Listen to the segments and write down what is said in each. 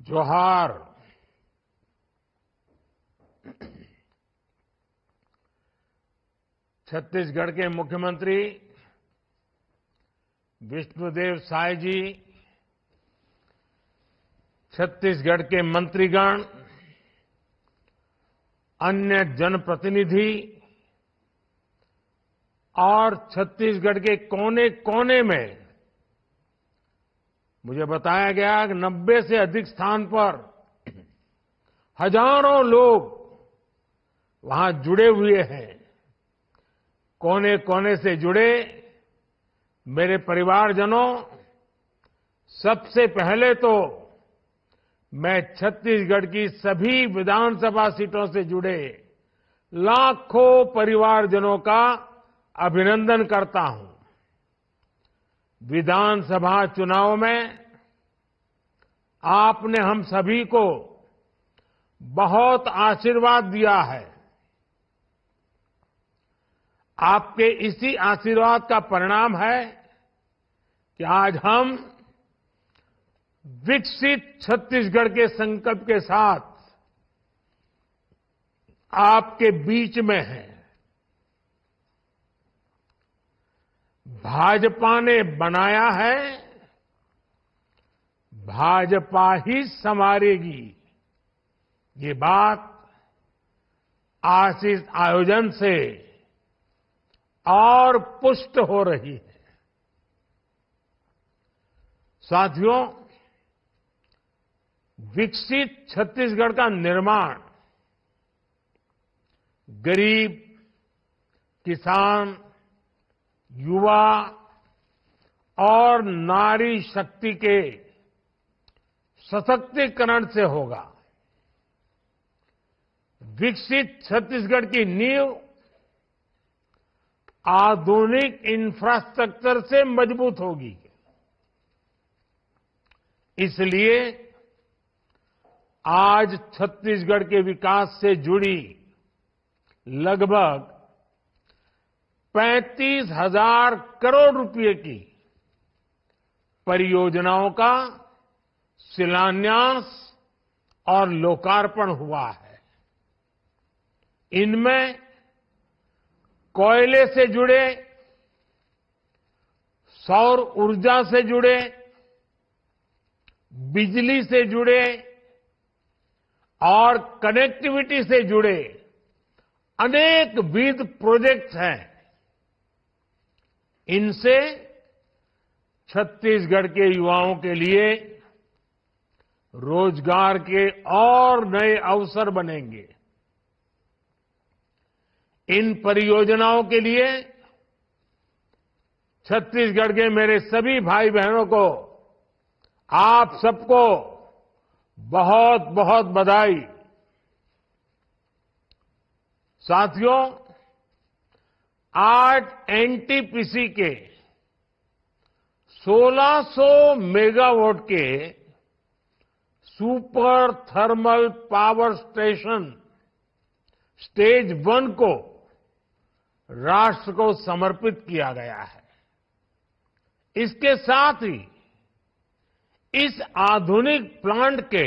जोहार। छत्तीसगढ़ के मुख्यमंत्री विष्णुदेव साय जी, छत्तीसगढ़ के मंत्रीगण, अन्य जनप्रतिनिधि और छत्तीसगढ़ के कोने कोने में मुझे बताया गया कि 90 से अधिक स्थान पर हजारों लोग वहां जुड़े हुए हैं। कोने कोने से जुड़े मेरे परिवारजनों, सबसे पहले तो मैं छत्तीसगढ़ की सभी विधानसभा सीटों से जुड़े लाखों परिवारजनों का अभिनंदन करता हूं। विधानसभा चुनाव में आपने हम सभी को बहुत आशीर्वाद दिया है। आपके इसी आशीर्वाद का परिणाम है कि आज हम विकसित छत्तीसगढ़ के संकल्प के साथ आपके बीच में हैं। भाजपा ने बनाया है, भाजपा ही संवारेगी, ये बात आज इस आयोजन से और पुष्ट हो रही है। साथियों, विकसित छत्तीसगढ़ का निर्माण गरीब, किसान, युवा और नारी शक्ति के सशक्तिकरण से होगा। विकसित छत्तीसगढ़ की नींव आधुनिक इंफ्रास्ट्रक्चर से मजबूत होगी। इसलिए आज छत्तीसगढ़ के विकास से जुड़ी लगभग 35,000 करोड़ रुपए की परियोजनाओं का शिलान्यास और लोकार्पण हुआ है। इनमें कोयले से जुड़े, सौर ऊर्जा से जुड़े, बिजली से जुड़े और कनेक्टिविटी से जुड़े अनेक विविध प्रोजेक्ट्स हैं। इनसे छत्तीसगढ़ के युवाओं के लिए रोजगार के और नए अवसर बनेंगे। इन परियोजनाओं के लिए छत्तीसगढ़ के मेरे सभी भाई बहनों को, आप सबको बहुत बहुत बधाई। साथियों, आज एनटीपीसी के 1600 मेगावाट के super thermal power station stage 1 को राष्ट्र को समर्पित किया गया है। इसके साथ ही इस आधुनिक प्लांट के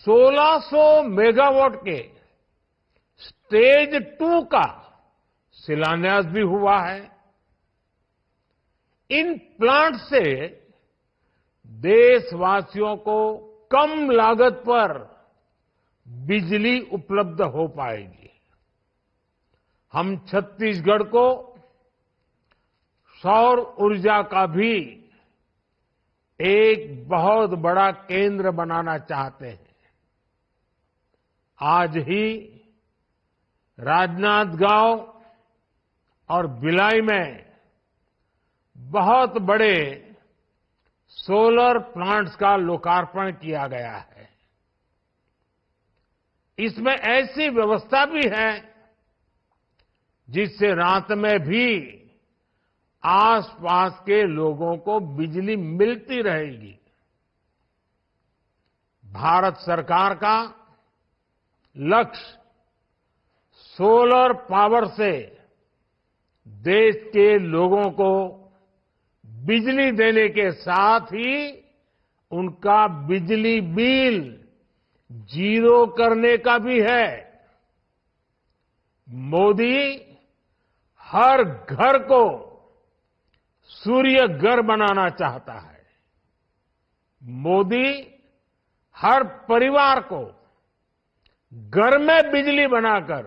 1600 मेगावाट के स्टेज 2 का शिलान्यास भी हुआ है। इन प्लांट से देशवासियों को कम लागत पर बिजली उपलब्ध हो पाएगी। हम छत्तीसगढ़ को सौर ऊर्जा का भी एक बहुत बड़ा केंद्र बनाना चाहते हैं। आज ही राजनांदगांव और भिलाई में बहुत बड़े सोलर प्लांट्स का लोकार्पण किया गया है। इसमें ऐसी व्यवस्था भी है जिससे रात में भी आसपास के लोगों को बिजली मिलती रहेगी। भारत सरकार का लक्ष्य सोलर पावर से देश के लोगों को बिजली देने के साथ ही उनका बिजली बिल जीरो करने का भी है। मोदी हर घर को सूर्य घर बनाना चाहता है। मोदी हर परिवार को घर में बिजली बनाकर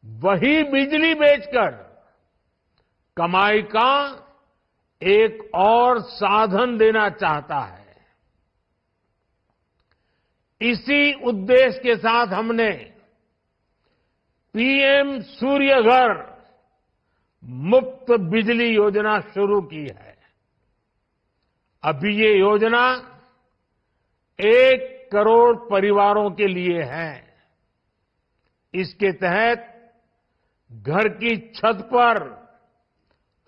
वही बिजली बेचकर कमाई का एक और साधन देना चाहता है। इसी उद्देश्य के साथ हमने पीएम सूर्य घर मुफ्त बिजली योजना शुरू की है। अभी ये योजना 1 करोड़ परिवारों के लिए है। इसके तहत घर की छत पर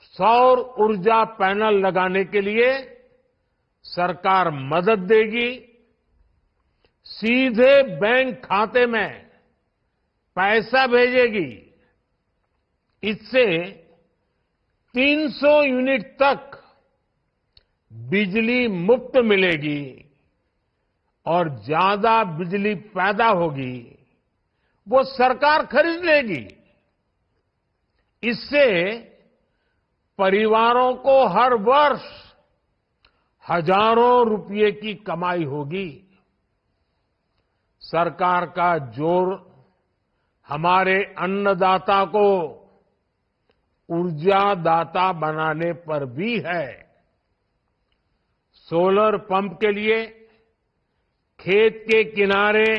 सौर ऊर्जा पैनल लगाने के लिए सरकार मदद देगी। सीधे बैंक खाते में पैसा भेजेगी। इससे 300 यूनिट तक बिजली मुफ्त मिलेगी और ज्यादा बिजली पैदा होगी वो सरकार खरीद लेगी। इससे परिवारों को हर वर्ष हजारों रुपये की कमाई होगी। सरकार का जोर हमारे अन्नदाता को ऊर्जादाता बनाने पर भी है। सोलर पंप के लिए खेत के किनारे,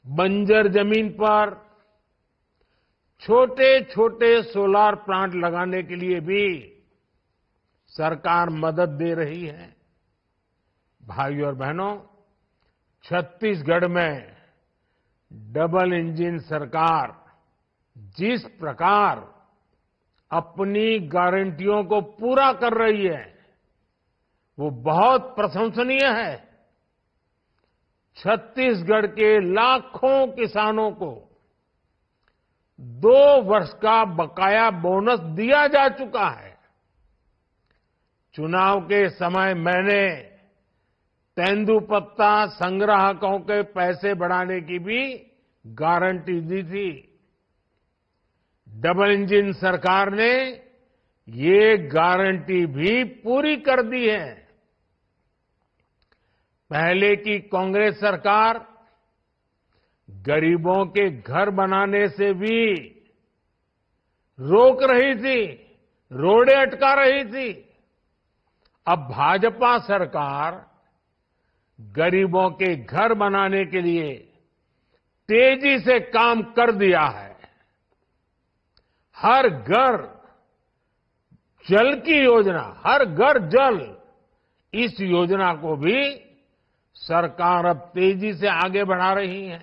बंजर जमीन पर छोटे छोटे सोलार प्लांट लगाने के लिए भी सरकार मदद दे रही है। भाइयों और बहनों, छत्तीसगढ़ में डबल इंजन सरकार जिस प्रकार अपनी गारंटियों को पूरा कर रही है वो बहुत प्रशंसनीय है। छत्तीसगढ़ के लाखों किसानों को 2 वर्ष का बकाया बोनस दिया जा चुका है। चुनाव के समय मैंने तेंदुपत्ता संग्राहकों के पैसे बढ़ाने की भी गारंटी दी थी। डबल इंजन सरकार ने ये गारंटी भी पूरी कर दी है। पहले की कांग्रेस सरकार गरीबों के घर बनाने से भी रोक रही थी, रोड़े अटका रही थी। अब भाजपा सरकार गरीबों के घर बनाने के लिए तेजी से काम कर दिया है। हर घर जल की योजना, हर घर जल, इस योजना को भी सरकार अब तेजी से आगे बढ़ा रही है।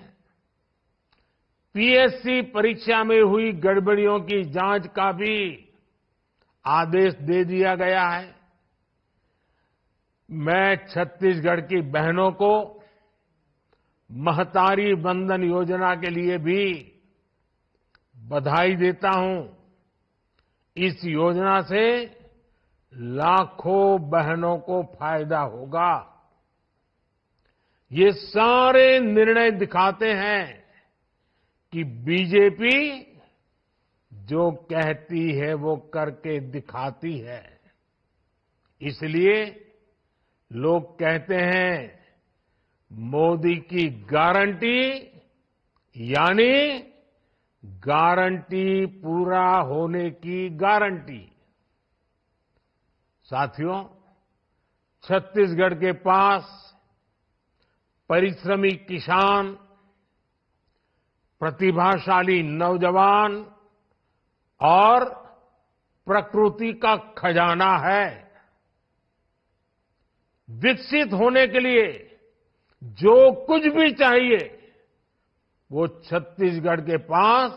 पीएससी परीक्षा में हुई गड़बड़ियों की जांच का भी आदेश दे दिया गया है। मैं छत्तीसगढ़ की बहनों को महतारी वंदन योजना के लिए भी बधाई देता हूं। इस योजना से लाखों बहनों को फायदा होगा। ये सारे निर्णय दिखाते हैं कि बीजेपी जो कहती है वो करके दिखाती है। इसलिए लोग कहते हैं मोदी की गारंटी यानी गारंटी पूरा होने की गारंटी। साथियों, छत्तीसगढ़ के पास परिश्रमी किसान, प्रतिभाशाली नौजवान और प्रकृति का खजाना है। विकसित होने के लिए जो कुछ भी चाहिए वो छत्तीसगढ़ के पास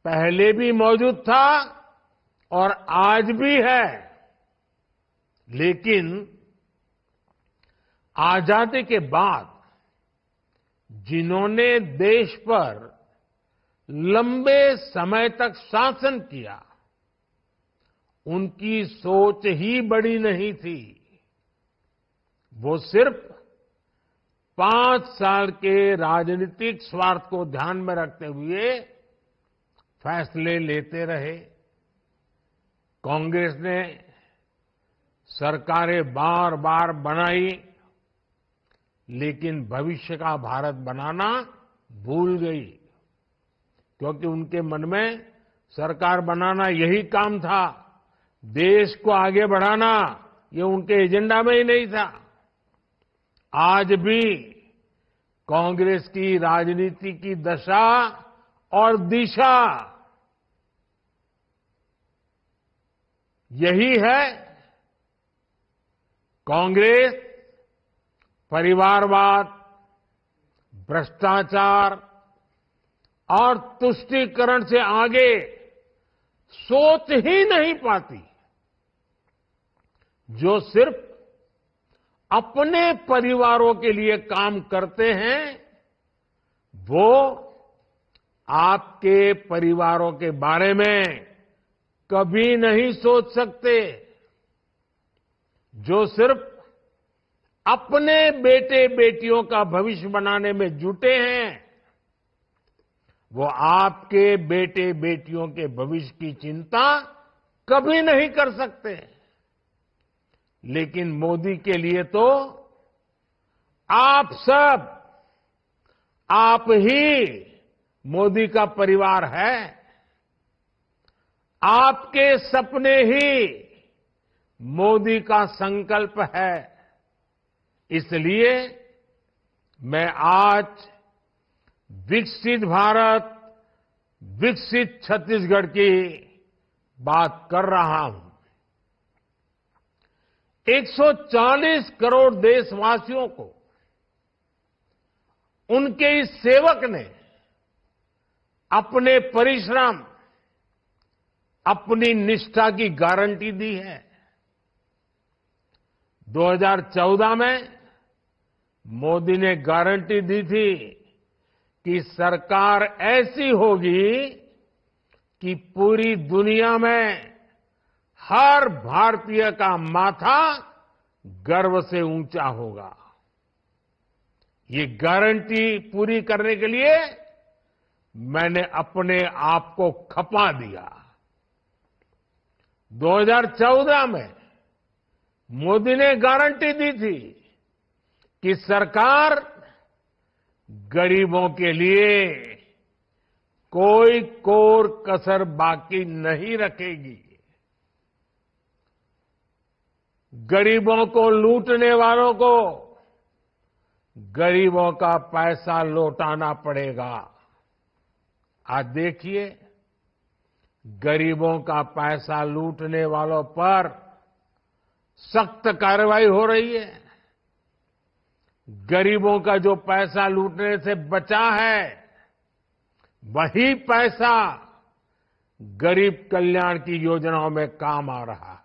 पहले भी मौजूद था और आज भी है। लेकिन आजादी के बाद जिन्होंने देश पर लंबे समय तक शासन किया, उनकी सोच ही बड़ी नहीं थी। वो सिर्फ 5 साल के राजनीतिक स्वार्थ को ध्यान में रखते हुए फैसले लेते रहे। कांग्रेस ने सरकारें बार बार बनाई, लेकिन भविष्य का भारत बनाना भूल गई, क्योंकि उनके मन में सरकार बनाना यही काम था, देश को आगे बढ़ाना ये उनके एजेंडा में ही नहीं था। आज भी कांग्रेस की राजनीति की दशा और दिशा यही है। कांग्रेस परिवारवाद, भ्रष्टाचार और तुष्टीकरण से आगे सोच ही नहीं पाती। जो सिर्फ अपने परिवारों के लिए काम करते हैं, वो आपके परिवारों के बारे में कभी नहीं सोच सकते। जो सिर्फ अपने बेटे बेटियों का भविष्य बनाने में जुटे हैं, वो आपके बेटे बेटियों के भविष्य की चिंता कभी नहीं कर सकते। लेकिन मोदी के लिए तो आप सब, आप ही मोदी का परिवार है। आपके सपने ही मोदी का संकल्प है। इसलिए मैं आज विकसित भारत, विकसित छत्तीसगढ़ की बात कर रहा हूं। 140 करोड़ देशवासियों को उनके इस सेवक ने अपने परिश्रम, अपनी निष्ठा की गारंटी दी है। 2014 में मोदी ने गारंटी दी थी कि सरकार ऐसी होगी कि पूरी दुनिया में हर भारतीय का माथा गर्व से ऊंचा होगा। ये गारंटी पूरी करने के लिए मैंने अपने आप को खपा दिया। 2014 में मोदी ने गारंटी दी थी कि सरकार गरीबों के लिए कोई कोर कसर बाकी नहीं रखेगी। गरीबों को लूटने वालों को गरीबों का पैसा लौटाना पड़ेगा। आज देखिए, गरीबों का पैसा लूटने वालों पर सख्त कार्रवाई हो रही है। गरीबों का जो पैसा लूटने से बचा है, वही पैसा गरीब कल्याण की योजनाओं में काम आ रहा है।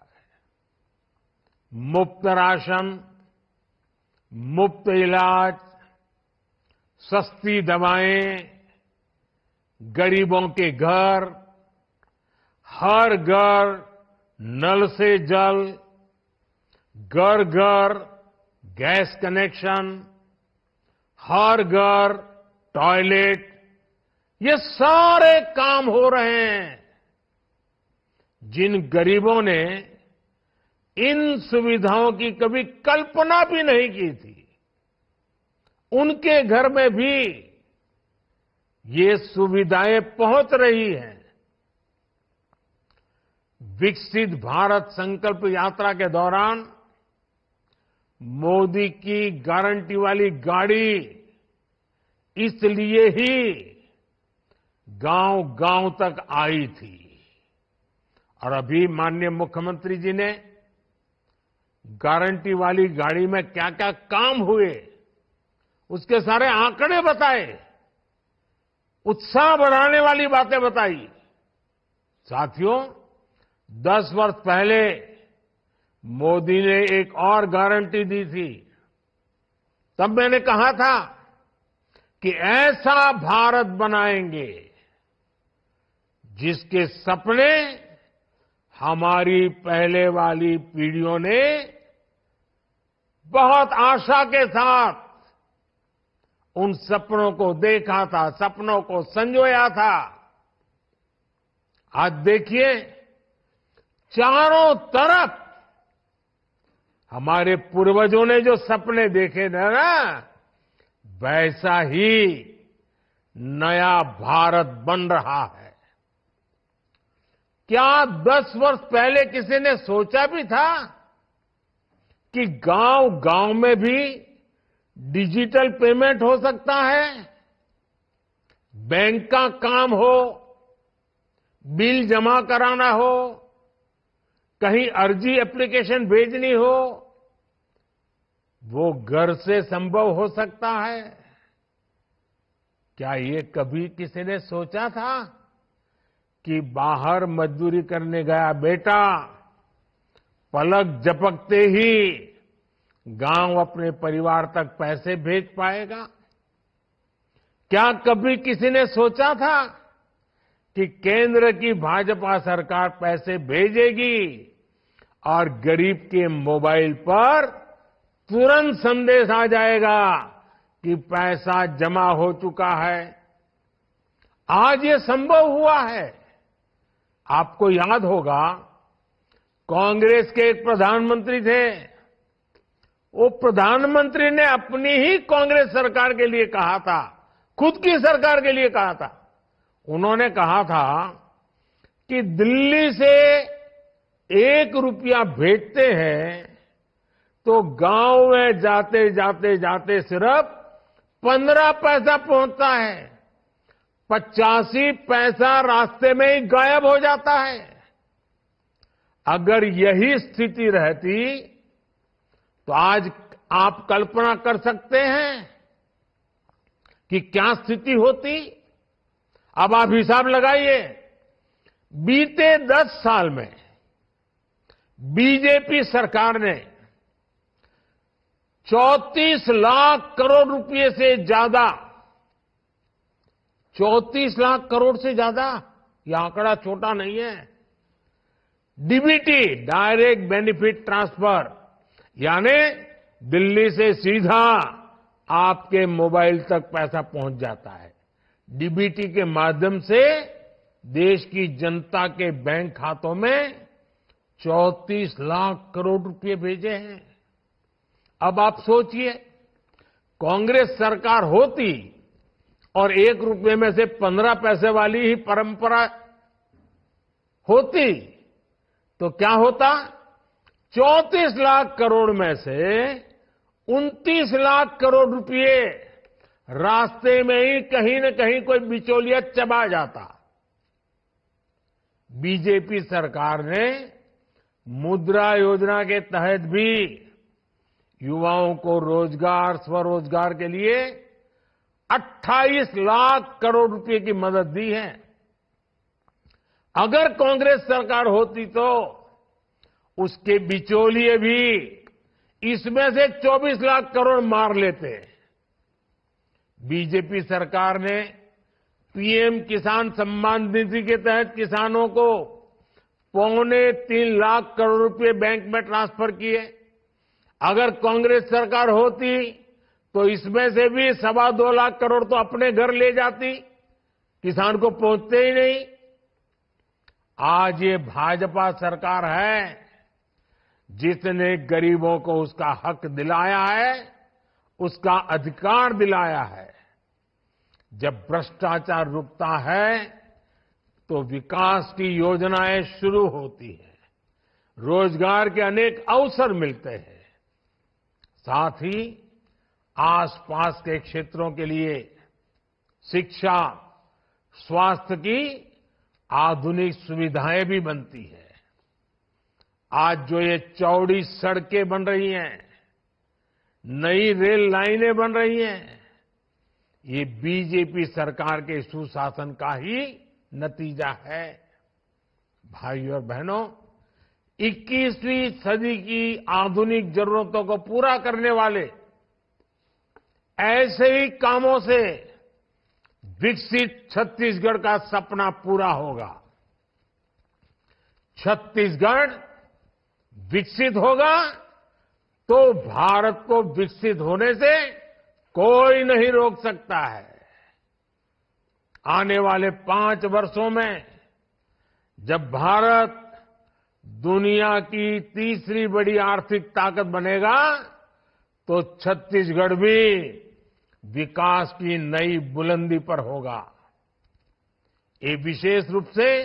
मुफ्त राशन, मुफ्त इलाज, सस्ती दवाएं, गरीबों के घर, हर घर नल से जल, घर घर गैस कनेक्शन, हर घर टॉयलेट, ये सारे काम हो रहे हैं। जिन गरीबों ने इन सुविधाओं की कभी कल्पना भी नहीं की थी, उनके घर में भी ये सुविधाएं पहुंच रही हैं। विकसित भारत संकल्प यात्रा के दौरान मोदी की गारंटी वाली गाड़ी इसलिए ही गांव गांव तक आई थी। और अभी माननीय मुख्यमंत्री जी ने गारंटी वाली गाड़ी में क्या क्या काम हुए, उसके सारे आंकड़े बताए, उत्साह बढ़ाने वाली बातें बताई। साथियों, 10 वर्ष पहले मोदी ने एक और गारंटी दी थी। तब मैंने कहा था कि ऐसा भारत बनाएंगे जिसके सपने हमारी पहले वाली पीढ़ियों ने बहुत आशा के साथ उन सपनों को देखा था, सपनों को संजोया था। आज देखिए, चारों तरफ हमारे पूर्वजों ने जो सपने देखे थे ना, वैसा ही नया भारत बन रहा है। क्या 10 वर्ष पहले किसी ने सोचा भी था कि गांव-गांव में भी डिजिटल पेमेंट हो सकता है? बैंक का काम हो, बिल जमा कराना हो, कहीं अर्जी एप्लीकेशन भेजनी हो, वो घर से संभव हो सकता है। क्या ये कभी किसी ने सोचा था कि बाहर मजदूरी करने गया बेटा पलक झपकते ही गांव अपने परिवार तक पैसे भेज पाएगा? क्या कभी किसी ने सोचा था कि केंद्र की भाजपा सरकार पैसे भेजेगी और गरीब के मोबाइल पर तुरंत संदेश आ जाएगा कि पैसा जमा हो चुका है? आज ये संभव हुआ है। आपको याद होगा, कांग्रेस के एक प्रधानमंत्री थे। वो प्रधानमंत्री ने अपनी ही कांग्रेस सरकार के लिए कहा था, खुद की सरकार के लिए कहा था। उन्होंने कहा था कि दिल्ली से 1 रुपया भेजते हैं तो गांव में जाते जाते जाते सिर्फ 15 पैसा पहुंचता है, 85 पैसा रास्ते में ही गायब हो जाता है। अगर यही स्थिति रहती तो आज आप कल्पना कर सकते हैं कि क्या स्थिति होती? अब आप हिसाब लगाइए, बीते 10 साल में बीजेपी सरकार ने 34 लाख करोड़ रुपए से ज्यादा, 34 लाख करोड़ से ज्यादा, यह आंकड़ा छोटा नहीं है, डीबीटी, डायरेक्ट बेनिफिट ट्रांसफर, यानी दिल्ली से सीधा आपके मोबाइल तक पैसा पहुंच जाता है। डीबीटी के माध्यम से देश की जनता के बैंक खातों में 34 लाख करोड़ रुपए भेजे हैं। अब आप सोचिए, कांग्रेस सरकार होती और 1 रुपए में से 15 पैसे वाली ही परंपरा होती तो क्या होता? 34 लाख करोड़ में से 29 लाख करोड़ रुपए रास्ते में ही कहीं न कहीं कोई बिचौलिया चबा जाता। बीजेपी सरकार ने मुद्रा योजना के तहत भी युवाओं को रोजगार, स्वरोजगार के लिए 28 लाख करोड़ रुपए की मदद दी है। अगर कांग्रेस सरकार होती तो उसके बिचौलिए भी इसमें से 24 लाख करोड़ मार लेते। बीजेपी सरकार ने पीएम किसान सम्मान निधि के तहत किसानों को 2.25 लाख करोड़ रुपए बैंक में ट्रांसफर किए। अगर कांग्रेस सरकार होती तो इसमें से भी 2.25 लाख करोड़ तो अपने घर ले जाती, किसान को पहुंचते ही नहीं। आज ये भाजपा सरकार है जिसने गरीबों को उसका हक दिलाया है, उसका अधिकार दिलाया है। जब भ्रष्टाचार रुकता है तो विकास की योजनाएं शुरू होती हैं, रोजगार के अनेक अवसर मिलते हैं, साथ ही आसपास के क्षेत्रों के लिए शिक्षा, स्वास्थ्य की आधुनिक सुविधाएं भी बनती हैं। आज जो ये चौड़ी सड़कें बन रही हैं, नई रेल लाइनें बन रही हैं, ये बीजेपी सरकार के सुशासन का ही नतीजा है। भाइयों और बहनों, 21वीं सदी की आधुनिक जरूरतों को पूरा करने वाले ऐसे ही कामों से विकसित छत्तीसगढ़ का सपना पूरा होगा। छत्तीसगढ़ विकसित होगा तो भारत को विकसित होने से कोई नहीं रोक सकता है। आने वाले 5 वर्षों में जब भारत दुनिया की तीसरी बड़ी आर्थिक ताकत बनेगा, तो छत्तीसगढ़ भी विकास की नई बुलंदी पर होगा। ये विशेष रूप से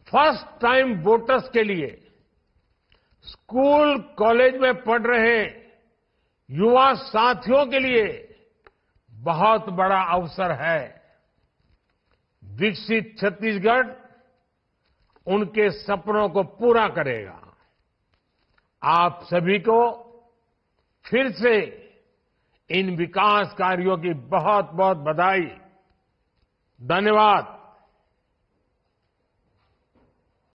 फर्स्ट टाइम वोटर्स के लिए, स्कूल कॉलेज में पढ़ रहे युवा साथियों के लिए बहुत बड़ा अवसर है। विकसित छत्तीसगढ़ उनके सपनों को पूरा करेगा। आप सभी को फिर से इन विकास कार्यों की बहुत बहुत बधाई। धन्यवाद।